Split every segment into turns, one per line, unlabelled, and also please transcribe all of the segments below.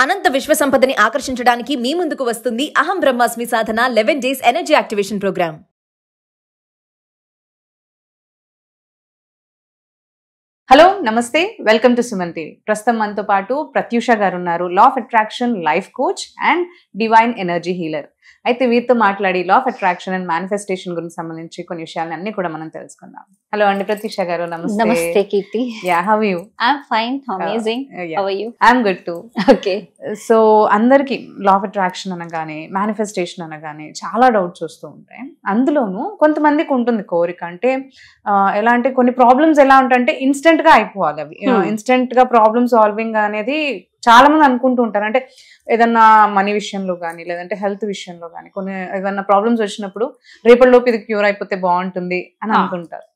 అనంత విశ్వ సంపదని ఆకర్షించడానికి మీ ముందుకు వస్తుంది అహం బ్రహ్మాస్మి సాధన 11 days energy activation program.
Hello నమస్తే, వెల్కమ్ టు సుమన్ టీవీ. ప్రస్తుతం మనతో పాటు ప్రత్యూష గారు ఉన్నారు, law of attraction life coach and divine energy healer. అయితే వీరితో మాట్లాడి law of attraction and manifestation గురించి సంబంధించి కొన్ని విషయాలు అన్ని కూడా మనం తెలుసుకుందాం. హలో అండి ప్రత్యూష గారు, నమస్తే.
నమస్తే Keerthi.
Yeah, how are you?
I'm fine, amazing. How are you?
I'm good too.
Okay.
So అందరికి లా ఆఫ్ అట్రాక్షన్ అనగానే, మేనిఫెస్టేషన్ అనగానే చాలా డౌట్స్ వస్తూ ఉంటాయి. అందులోనూ కొంతమందికి ఉంటుంది కోరిక, అంటే ఎలా అంటే కొన్ని ప్రాబ్లమ్స్ ఎలా ఉంటాయంటే ఇన్స్టెంట్ గా అయిపోవాలి. అవి ఇన్స్టెంట్ గా ప్రాబ్లమ్ సాల్వింగ్ అనేది చాలా మంది అనుకుంటూ ఉంటారు. అంటే ఏదన్నా మనీ విషయంలో కానీ, లేదంటే హెల్త్ విషయంలో కానీ, కొన్ని ఏదన్నా ప్రాబ్లమ్స్ వచ్చినప్పుడు రేపటిలోపు ఇది క్యూర్ అయిపోతే బాగుంటుంది అని అనుకుంటారు.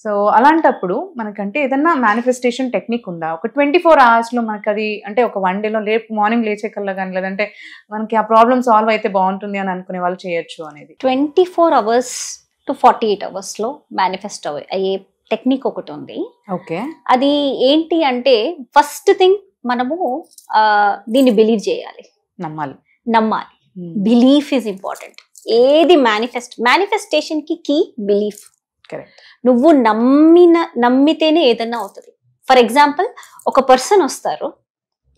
సో అలాంటప్పుడు మనకంటే ఏదన్నా మేనిఫెస్టేషన్ టెక్నిక్ ఉందా? ఒక 24 hours లో మనకి అది, అంటే ఒక 1 day లో మార్నింగ్ లేచే కల్లా కానీ, లేదంటే మనకి ఆ ప్రాబ్లమ్ సాల్వ్ అయితే బాగుంటుంది అని అనుకునే వాళ్ళు చేయొచ్చు అనేది.
24 hours to 48 hours లో మేనిఫెస్ట్ అయ్యే టెక్నిక్ ఒకటి ఉంది.
ఓకే,
అది ఏంటి అంటే, ఫస్ట్ థింగ్ మనము దీన్ని బిలీవ్ చేయాలి, నమ్మాలి. Belief is important. ఏది మేనిఫెస్టేషన్ కి కీ బిలీఫ్.
కరెక్ట్.
నువ్వు నమ్మితేనే ఏదన్నా అవుతుంది. ఫర్ ఎగ్జాంపుల్, ఒక పర్సన్ వస్తారు,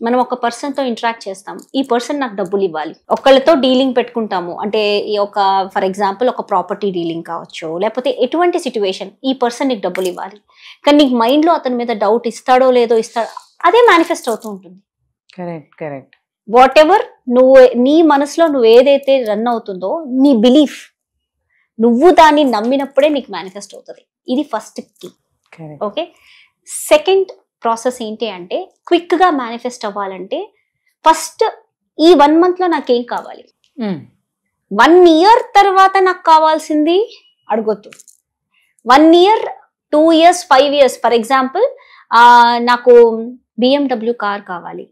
మనం ఒక పర్సన్ తో ఇంటరాక్ట్ చేస్తాం. ఈ పర్సన్ నాకు డబ్బులు ఇవ్వాలి, ఒకళ్ళతో డీలింగ్ పెట్టుకుంటాము. అంటే ఒక ఫర్ ఎగ్జాంపుల్ ఒక ప్రాపర్టీ డీలింగ్ కావచ్చు, లేకపోతే ఎటువంటి సిచ్యువేషన్, ఈ పర్సన్ నీకు డబ్బులు ఇవ్వాలి, కానీ నీకు మైండ్ లో అతని మీద డౌట్, ఇస్తాడో లేదో అదే మేనిఫెస్ట్ అవుతూ ఉంటుంది.
కరెక్ట్.
వాట్ ఎవర్ నీ మనసులో నువ్వు ఏదైతే రన్ అవుతుందో, నీ బిలీఫ్, నువ్వు దాన్ని నమ్మినప్పుడే నీకు మేనిఫెస్ట్ అవుతుంది. ఇది first key. Okay. Second process ఏంటి అంటే, క్విక్ గా మేనిఫెస్ట్ అవ్వాలంటే ఫస్ట్ ఈ 1 month లో నాకేం కావాలి, 1 year తర్వాత నాకు కావాల్సింది అడగొద్దు. 1 year, 2 years, 5 years. For example, నాకు BMW కార్ కావాలి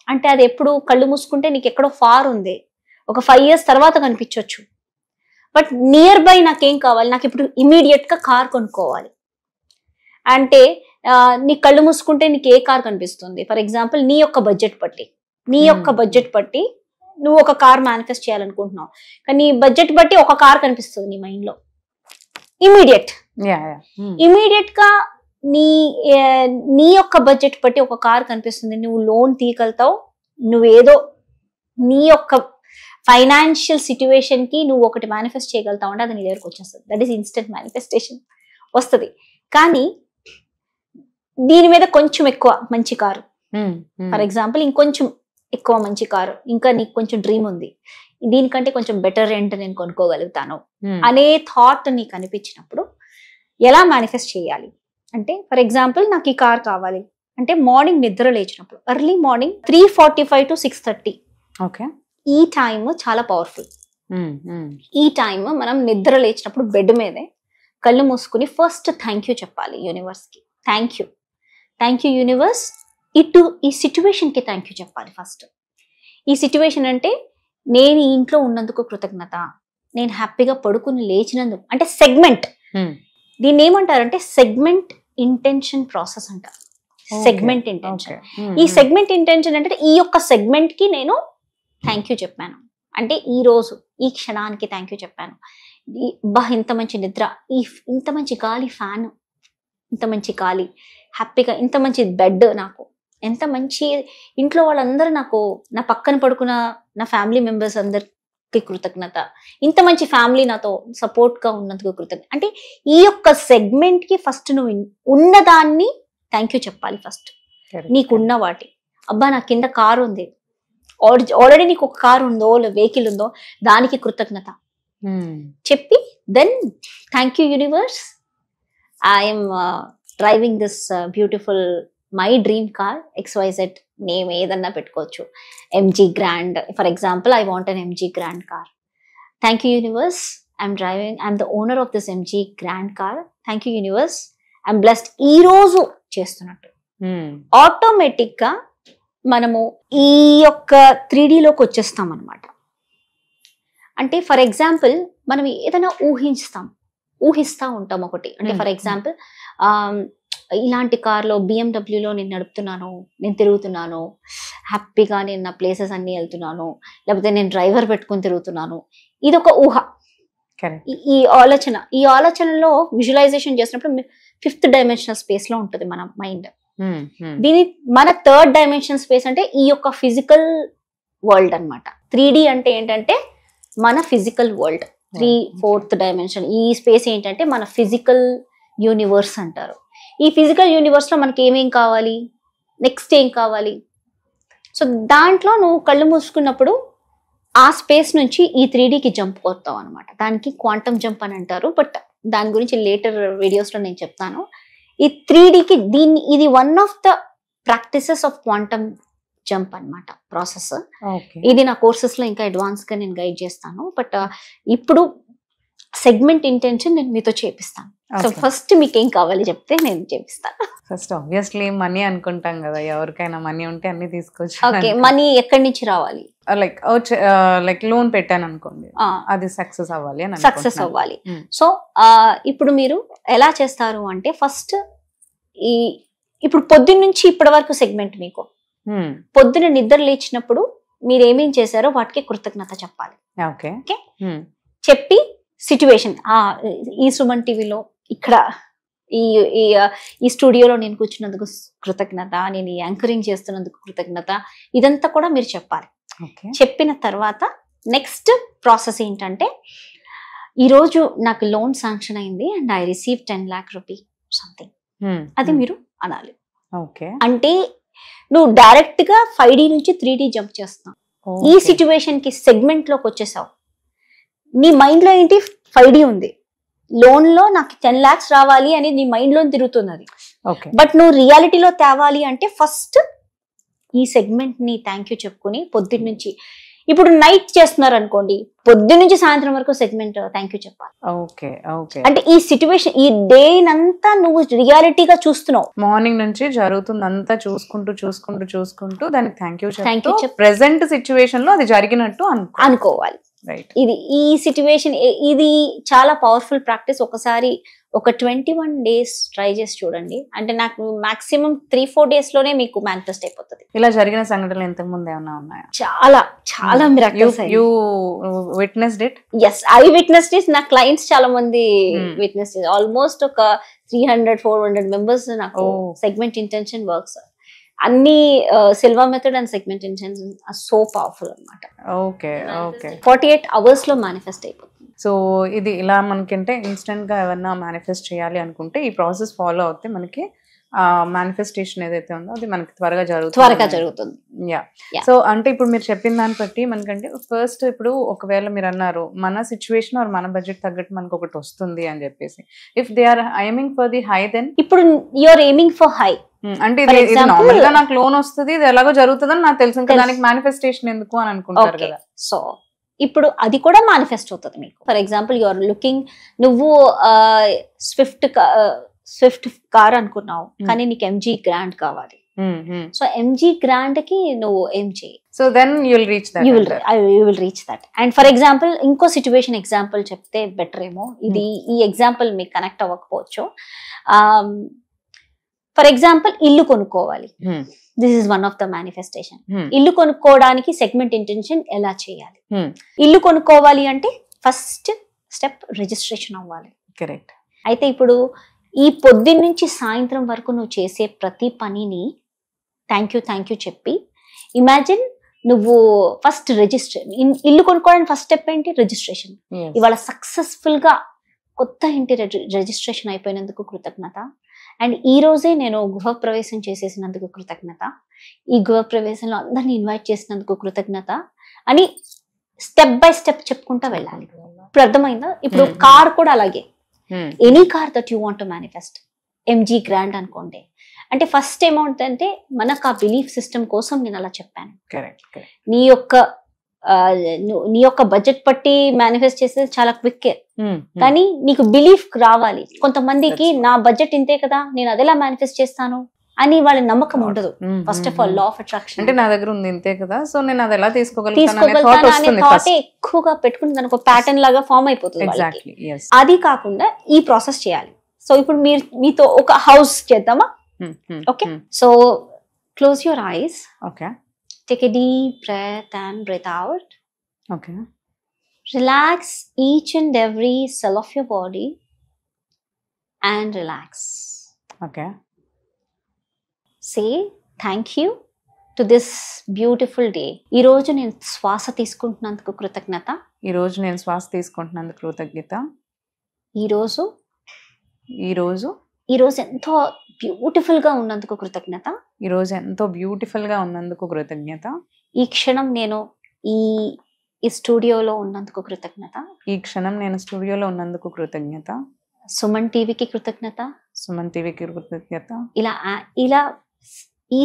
అంటే, అది ఎప్పుడు కళ్ళు మూసుకుంటే నీకు ఎక్కడో ఫార్ ఉంది, ఒక 5 years తర్వాత కనిపించవచ్చు. బట్ నియర్ బై నాకేం కావాలి, నాకు ఇప్పుడు ఇమీడియట్ గా కార్ కొనుక్కోవాలి అంటే, నీ కళ్ళు మూసుకుంటే నీకు ఏ కార్ కనిపిస్తుంది? ఫర్ ఎగ్జాంపుల్, నీ యొక్క బడ్జెట్ బట్టి నువ్వు ఒక కార్ మేనిఫెస్ట్ చేయాలనుకుంటున్నావు, కానీ నీ బడ్జెట్ బట్టి ఒక కార్ కనిపిస్తుంది నీ మైండ్ లో. ఇమీడియట్ గా నీ యొక్క బడ్జెట్ బట్టి ఒక కార్ కనిపిస్తుంది. నువ్వు లోన్ తీయగలుగుతావు, నువ్వేదో నీ యొక్క ఫైనాన్షియల్ సిచ్యువేషన్ కి నువ్వు ఒకటి మేనిఫెస్ట్ చేయగలుగుతావు అంటే అది నీ దగ్గరకు వచ్చేస్తుంది. దట్ ఈస్ ఇన్స్టెంట్ మేనిఫెస్టేషన్ వస్తుంది. కానీ దీని మీద కొంచెం ఎక్కువ మంచి కారు, ఫర్ ఎగ్జాంపుల్ ఇంకొంచెం ఎక్కువ మంచి కారు, ఇంకా నీకు కొంచెం డ్రీమ్ ఉంది, దీనికంటే కొంచెం బెటర్ రెంట్ నేను కొనుక్కోగలుగుతాను అనే థాట్ నీకు అనిపించినప్పుడు ఎలా మేనిఫెస్ట్ చేయాలి అంటే, ఫర్ ఎగ్జాంపుల్ నాకు ఈ కార్ కావాలి అంటే, మార్నింగ్ నిద్ర లేచినప్పుడు, ఎర్లీ మార్నింగ్ 3:45 to 6:30,
ఓకే, ఈ
టైం చాలా పవర్ఫుల్. ఈ టైం మనం నిద్ర లేచినప్పుడు బెడ్ మీదే కళ్ళు మూసుకుని ఫస్ట్ థ్యాంక్ యూ చెప్పాలి యూనివర్స్ కి. థ్యాంక్ యూ యూనివర్స్, ఈ సిచ్యువేషన్ కి థ్యాంక్ యూ చెప్పాలి ఫస్ట్. ఈ సిచ్యువేషన్ అంటే, నేను ఈ ఇంట్లో ఉన్నందుకు కృతజ్ఞత, నేను హ్యాపీగా పడుకుని లేచినందుకు, అంటే సెగ్మెంట్. దీన్ని ఏమంటారంటే సెగ్మెంట్ ఇంటెన్షన్ ప్రాసెస్ అంటారు. Segment intention. ఈ సెగ్మెంట్ ఇంటెన్షన్ అంటే, ఈ యొక్క సెగ్మెంట్ కి నేను థ్యాంక్ యూ చెప్పాను అంటే, ఈ రోజు ఈ క్షణానికి థ్యాంక్ యూ చెప్పాను. ఇంత మంచి నిద్ర, ఇంత మంచి గాలి, ఫ్యాన్, ఇంత మంచి గాలి, హ్యాపీగా ఇంత మంచి బెడ్, నాకు ఎంత మంచి ఇంట్లో వాళ్ళందరూ, నాకు నా పక్కన పడుకున్న నా ఫ్యామిలీ మెంబర్స్ అందరికి కృతజ్ఞత, ఇంత మంచి ఫ్యామిలీ నాతో సపోర్ట్ గా ఉన్నందుకు కృతజ్ఞత. అంటే ఈ యొక్క సెగ్మెంట్ కి ఫస్ట్ నువ్వు ఉన్నదాన్ని థ్యాంక్ యూ చెప్పాలి ఫస్ట్. నీకున్న వాటి, అబ్బా నా కింద కారు ఉంది, ఆల్రెడీ నీకు ఒక కారు ఉందో, వెహికల్ ఉందో, దానికి కృతజ్ఞత చెప్పి, then thank you universe, I'm driving this beautiful my dream car XYZ, name ఏదన్నా పెట్టుకోవచ్చు, MG grand. For example, I want an MG grand car. Thank you universe, I'm the owner of this MG grand car. Thank you universe, I'm blessed. ఈ రోజు చేస్తున్నట్టు automatic గా మనము ఈ యొక్క 3Dలోకి వచ్చేస్తాం అనమాట. అంటే ఫర్ ఎగ్జాంపుల్, మనం ఏదైనా ఊహిస్తూ ఉంటాం ఒకటి. అంటే ఫర్ ఎగ్జాంపుల్, ఇలాంటి కార్లో బిఎండబ్ల్యూలో నేను నడుపుతున్నాను, నేను తిరుగుతున్నాను, హ్యాపీగా నేను నా ప్లేసెస్ అన్ని వెళ్తున్నాను, లేకపోతే నేను డ్రైవర్ పెట్టుకొని తిరుగుతున్నాను. ఇది ఒక ఊహ. ఈ ఆలోచనలో విజువలైజేషన్ చేసినప్పుడు 5th డైమెన్షనల్ స్పేస్ లో ఉంటుంది మన మైండ్. దీని మన 3rd డైమెన్షన్ స్పేస్ అంటే ఈ యొక్క ఫిజికల్ వరల్డ్ అన్నమాట. 3D అంటే ఏంటంటే మన ఫిజికల్ వరల్డ్. 4th డైమెన్షన్ ఈ స్పేస్ ఏంటంటే మన ఫిజికల్ యూనివర్స్ అంటారు. ఈ ఫిజికల్ యూనివర్స్ లో మనకి ఏమేం కావాలి, నెక్స్ట్ ఏం కావాలి. సో దాంట్లో నువ్వు కళ్ళు మూసుకున్నప్పుడు ఆ స్పేస్ నుంచి ఈ 3Dకి జంప్ అవుతావు అనమాట. దానికి క్వాంటమ్ జంప్ అని అంటారు. బట్ దాని గురించి లేటర్ వీడియోస్ లో నేను చెప్తాను. ఈ 3Dకి ఇది one of the practices of quantum jump అన్నమాట ప్రాసెస్. ఇది నా కోర్సెస్ లో ఇంకా అడ్వాన్స్ గా నేను గైడ్ చేస్తాను. బట్ ఇప్పుడు సెగ్మెంట్ ఇంటెన్షన్ నేను మీతో చేపిస్తాను. సో ఫస్ట్ మీకు ఏం కావాలి చెప్తే నేను చేపిస్తాను.
ఫస్ట్ ఆబ్వియస్లీ మనీ అనుకుంటాం కదా, ఎవరికైనా మనీ ఉంటే అన్ని తీసుకోవచ్చు.
ఓకే, మనీ ఎక్కడి నుంచి రావాలి?
లైక్ లోన్ పెట్టాను అనుకోండి, అది సక్సెస్ అవ్వాలి అని
సక్సెస్ అవ్వాలి. సో ఇప్పుడు మీరు ఎలా చేస్తారు అంటే ఫస్ట్ ఇప్పుడు పొద్దున్న నుంచి ఇప్పటి వరకు సెగ్మెంట్ మీకు పొద్దున నిద్ర లేచినప్పుడు మీరు ఏమేం చేశారో వాటికి కృతజ్ఞత చెప్పాలి.
ఓకే,
చెప్పి సిచ్యువేషన్ ఈ సుమన్ టీవీలో ఇక్కడ ఈ స్టూడియోలో నేను కూర్చున్నందుకు కృతజ్ఞత, నేను ఈ యాంకరింగ్ చేస్తున్నందుకు కృతజ్ఞత, ఇదంతా కూడా మీరు చెప్పాలి. చెప్పిన తర్వాత నెక్స్ట్ ప్రాసెస్ ఏంటంటే ఈరోజు నాకు లోన్ శాంక్షన్ అయింది and I receive 10 lakh rupee something, అది మీరు అనాలి. అంటే నువ్వు డైరెక్ట్ గా 5D నుంచి 3D జంప్ చేస్తావు. ఈ సిచ్యువేషన్ కి సెగ్మెంట్ లోకి వచ్చేసావు. నీ మైండ్ లో ఏంటి 5D ఉంది, లోన్ లో నాకు 10 lakhs రావాలి అని నీ మైండ్ లో తిరుగుతున్నది. బట్ నువ్వు రియాలిటీలో తేవాలి అంటే ఫస్ట్ ఈ సెగ్మెంట్ ని థ్యాంక్ యూ చెప్పుకుని పొద్దున్న నుంచి, ఇప్పుడు నైట్ చేస్తున్నారు అనుకోండి, పొద్దున్న నుంచి సాయంత్రం వరకు సెగ్మెంట్ థ్యాంక్ యూ చెప్పాలి. అంటే ఈ సిచ్యువేషన్ ఈ డే నంతా నువ్వు రియాలిటీగా చూస్తున్నావు.
మార్నింగ్ నుంచి జరుగుతుందంతా చూసుకుంటూ దానికి థ్యాంక్ యూ ప్రెసెంట్ సిచ్యువేషన్ లో అది జరిగినట్టు
అనుకోవాలి. ఇది ఈ సిచ్యువేషన్ ఇది చాలా పవర్ఫుల్ ప్రాక్టీస్. ఒకసారి ఒక 21 days ట్రై చేసి చూడండి. అంటే నాకు మాక్సిమం 3-4 days లోనే మీకు మేనిఫెస్ట్ అయిపోతుంది.
ఇలా జరిగిన సంఘటనలు ఇంతకు ముందు ఏమైనా ఉన్నాయా?
చాలా miracles.
You witnessed it?
yes, I witnessed it. నా క్లయింట్స్ చాలా మంది విట్నెస్, ఆల్మోస్ట్ ఒక 300-400 మెంబర్స్ నాకు సెగ్మెంట్ ఇంటెన్షన్ వర్క్స్ అన్ని Silva method and segment intention so powerful అన్నమాట. 48 hours లో మేనిఫెస్ట్ అయిపోతుంది.
సో ఇది ఇలా మనకంటే ఇన్స్టెంట్ గా ఏమన్నా మేనిఫెస్ట్ చేయాలి అనుకుంటే ఈ ప్రాసెస్ ఫాలో అవుతే మనకి మేనిఫెస్టేషన్ ఏదైతే ఉందో అది మనకి త్వరగా జరుగుతుంది. సో అంటే ఇప్పుడు మీరు చెప్పిన దాన్ని బట్టి మనకంటే ఫస్ట్ ఇప్పుడు ఒకవేళ మీరు అన్నారు మన సిచ్యువేషన్ ఆర్ మన బడ్జెట్ తగ్గట్టు మనకు ఒకటి వస్తుంది అని చెప్పేసి, if they are aiming for the high, then
ఇప్పుడు you are aiming for high
అంటే ఇది నార్మల్ గా నాకు లోన్ వస్తుంది, ఇది ఎలాగో జరుగుతుందని నాకు తెలుసు, ఇంకా దానికి మేనిఫెస్టేషన్ ఎందుకు అని అనుకుంటారు కదా.
సో ఇప్పుడు అది కూడా మేనిఫెస్ట్ అవుతుంది మీకు. For example you are looking, నువ్వు స్విఫ్ట్ కార్ అనుకున్నావు కానీ నీకు MG గ్రాండ్ కావాలి. సో MG గ్రాండ్ కి నువ్వు ఏం చేయి,
so then you will reach that.
And for example ఇంకో సిచ్యువేషన్ ఎగ్జాంపుల్ చెప్తే బెటర్ ఏమో. ఇది ఈ ఎగ్జాంపుల్ మీకు కనెక్ట్ అవ్వకపోవచ్చు. ఫర్ ఎగ్జాంపుల్ ఇల్లు కొనుక్కోవాలి. This is one of the manifestation. ఇల్లు కొనుక్కోవడానికి సెగ్మెంట్ ఇంటెన్షన్ ఎలా చేయాలి? ఇల్లు కొనుక్కోవాలి అంటే ఫస్ట్ స్టెప్ రిజిస్ట్రేషన్ అవ్వాలి.
కరెక్ట్.
అయితే ఇప్పుడు ఈ పొద్దున్న నుంచి సాయంత్రం వరకు నువ్వు చేసే ప్రతి పనిని థ్యాంక్ యూ చెప్పి ఇమాజిన్ నువ్వు ఫస్ట్ ఇల్లు కొనుక్కోవడానికి ఫస్ట్ స్టెప్ ఏంటి? రిజిస్ట్రేషన్. ఇవాళ సక్సెస్ఫుల్ గా కొత్త ఇంటి రిజిస్ట్రేషన్ అయిపోయినందుకు కృతజ్ఞత. అండ్ ఈ రోజే నేను గృహప్రవేశం చేసేసినందుకు కృతజ్ఞత. ఈ గృహప్రవేశంలో అందరిని ఇన్వైట్ చేసినందుకు కృతజ్ఞత అని స్టెప్ బై స్టెప్ చెప్పుకుంటా వెళ్ళాలి. ఇప్పుడు అర్థమైందా? ఇప్పుడు కార్ కూడా అలాగే, any car that you want to manifest. MG grand అనుకోండి, అంటే ఫస్ట్ ఏమవుతుందంటే మనకు ఆ బిలీఫ్ సిస్టమ్ కోసం నేను అలా చెప్పాను. నీ యొక్క బడ్జెట్ పట్టి మేనిఫెస్ట్ చేసేది చాలా క్విక్, కానీ నీకు బిలీఫ్ రావాలి. కొంతమందికి నా బడ్జెట్ ఇంతే కదా, నేను అదెలా మేనిఫెస్ట్ చేస్తాను అని వాళ్ళ నమ్మకం ఉండదు. First of all law of attraction
అంటే నా దగ్గర ఉంది ఇంతే కదా, సో నేను అది ఎలా
తీసుకోగలుగుతాను అనే థాట్ ఎక్కువగా పెట్టుకుని దానికి ఒక ప్యాటర్న్ లాగా ఫామ్ అయిపోతుంది. అది కాకుండా ఈ ప్రాసెస్ చేయాలి. సో ఇప్పుడు మీతో ఒక హౌస్ చేద్దామా? Okay, so close your eyes,
okay,
take a deep breath and breath out.
Okay.
Relax each and every cell of your body and relax.
Okay.
Say thank you to this beautiful day. ఈ రోజు నేను శ్వాస తీసుకుంటున్నందుకు కృతజ్ఞత.
ఈ రోజు నేను శ్వాస తీసుకుంటున్నందుకు కృతజ్ఞత.
ఈరోజు ఎంతో బ్యూటిఫుల్ గా ఉన్నందుకు కృతజ్ఞత.
ఈ రోజు ఎంతో బ్యూటిఫుల్ గా ఉన్నందుకు కృతజ్ఞత.
ఈ క్షణం నేను ఈ స్టూడియోలో ఉన్నందుకు కృతజ్ఞత.
ఈ క్షణం నేను స్టూడియోలో ఉన్నందుకు కృతజ్ఞత.
సుమన్ టీవీకి కృతజ్ఞత.
సుమన్ టీవీకి కృతజ్ఞత.
ఇలా ఈ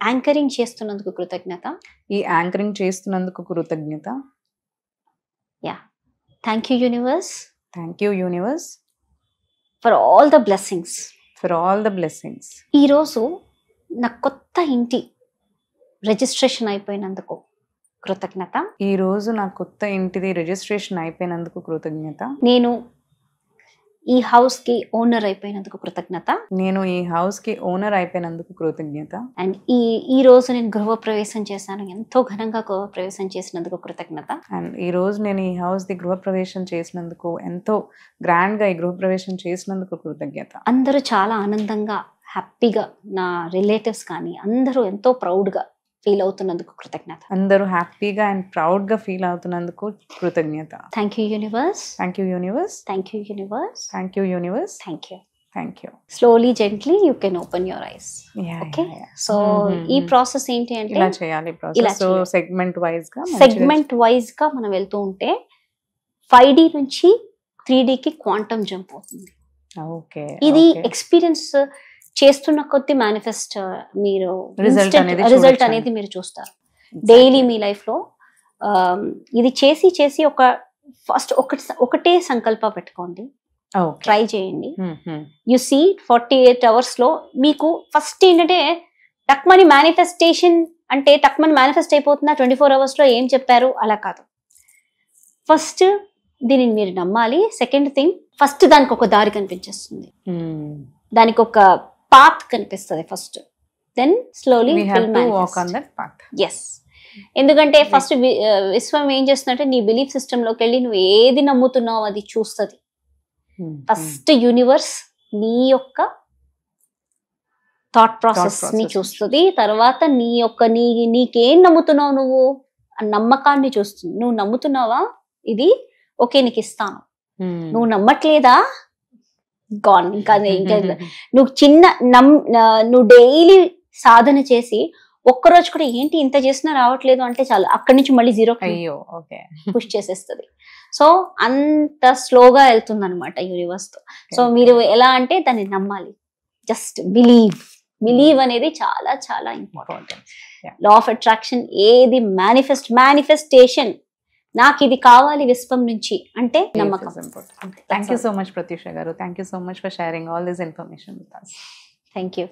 యాంకరింగ్ చేస్తున్నందుకు కృతజ్ఞత.
ఈ యాంకరింగ్ చేస్తున్నందుకు కృతజ్ఞత.
Yeah, thank you universe.
Thank you universe
for all the blessings.
For all the blessings.
ఈరోజు నా కొత్త ఇంటి రిజిస్ట్రేషన్ అయిపోయినందుకు కృతజ్ఞత.
ఈ రోజు నా కొత్త ఇంటిది రిజిస్ట్రేషన్ అయిపోయినందుకు కృతజ్ఞత.
నేను ఈ హౌస్ కి ఓనర్ అయిపోయినందుకు కృతజ్ఞత.
నేను ఈ హౌస్ కి ఓనర్ అయిపోయినందుకు కృతజ్ఞత.
అండ్ ఈ రోజు నేను గృహప్రవేశం చేశాను, ఎంతో ఘనంగా గృహప్రవేశం చేసినందుకు కృతజ్ఞత.
అండ్ ఈ రోజు నేను ఈ హౌస్ ది గృహప్రవేశం చేసినందుకు, ఎంతో గ్రాండ్ గా ఈ గృహప్రవేశం చేసినందుకు కృతజ్ఞత.
అందరూ చాలా ఆనందంగా, హ్యాపీగా, నా రిలేటివ్స్ కానీ అందరూ ఎంతో ప్రౌడ్ గా ఫీల్ అవుతున్నందుకు కృతజ్ఞత.
అందరూ హ్యాపీగా అండ్ ప్రౌడ్ గా ఫీల్ అవుతున్నందుకు కృతజ్ఞత.
Thank you universe.
Thank you universe.
Thank you universe.
Thank you universe.
Thank you.
Thank you.
Slowly gently you can open your eyes. Okay, so ఈ ప్రాసెస్ ఏంటి అంటే
ఇలా చేయాలి. ప్రాసెస్ సెగ్మెంట్ వైజ్ గా
మనం వెళ్తూ ఉంటే 5D నుంచి 3D కి క్వాంటమ్ జంప్ అవుతుంది.
ఓకే,
ఇది ఎక్స్పీరియన్స్ చేస్తున్న కొద్ది మేనిఫెస్ట్ మీరు రిజల్ట్ అనేది మీరు చూస్తారు డైలీ మీ లైఫ్ లో. ఇది చేసి ఒక ఫస్ట్ ఒకటే సంకల్ప పెట్టుకోండి, ట్రై చేయండి. యు సీ 48 hours లో మీకు ఫస్ట్ ఏంటంటే టక్మని మేనిఫెస్టేషన్ అంటే టక్మని మేనిఫెస్ట్ అయిపోతుందా 24 hours లో ఏం చెప్పారు అలా కాదు. ఫస్ట్ దీనిని మీరు నమ్మాలి. సెకండ్ థింగ్, ఫస్ట్ దానికి ఒక దారి కనిపించేస్తుంది, దానికి ఒక పాత్ కనిపిస్తుంది ఫస్ట్. దెన్ స్లోలీ ఎస్, ఎందుకంటే ఫస్ట్ విశ్వం ఏం చేస్తుందంటే నీ బిలీఫ్ సిస్టమ్ లోకి వెళ్ళి నువ్వు ఏది నమ్ముతున్నావు అది చూస్తుంది. ఫస్ట్ యూనివర్స్ నీ యొక్క థాట్ ప్రాసెస్ ని చూస్తుంది, తర్వాత నీకేం నమ్ముతున్నావు నువ్వు ఆ నమ్మకాన్ని చూస్తుంది. నువ్వు నమ్ముతున్నావా ఇది ఓకే నీకు ఇస్తాను, నువ్వు నమ్మట్లేదా గాన్. ఇంకా నువ్వు డైలీ సాధన చేసి ఒక్కరోజు కూడా ఏంటి ఇంత చేసినా రావట్లేదు అంటే చాలు, అక్కడి నుంచి మళ్ళీ జీరో పుష్ చేసేస్తుంది. సో అంత స్లోగా వెళ్తుంది అనమాట యూనివర్స్ తో. సో మీరు ఎలా అంటే దాన్ని నమ్మాలి, జస్ట్ బిలీవ్ అనేది చాలా చాలా ఇంపార్టెంట్. లా ఆఫ్ అట్రాక్షన్ ఏది మేనిఫెస్టేషన్, నాకు ఇది కావాలి విశ్వం నుంచి అంటే నమ్మకం.
Thank you so much Prathyusha గారు. Thank you so much for sharing all this information with us.
Thank you.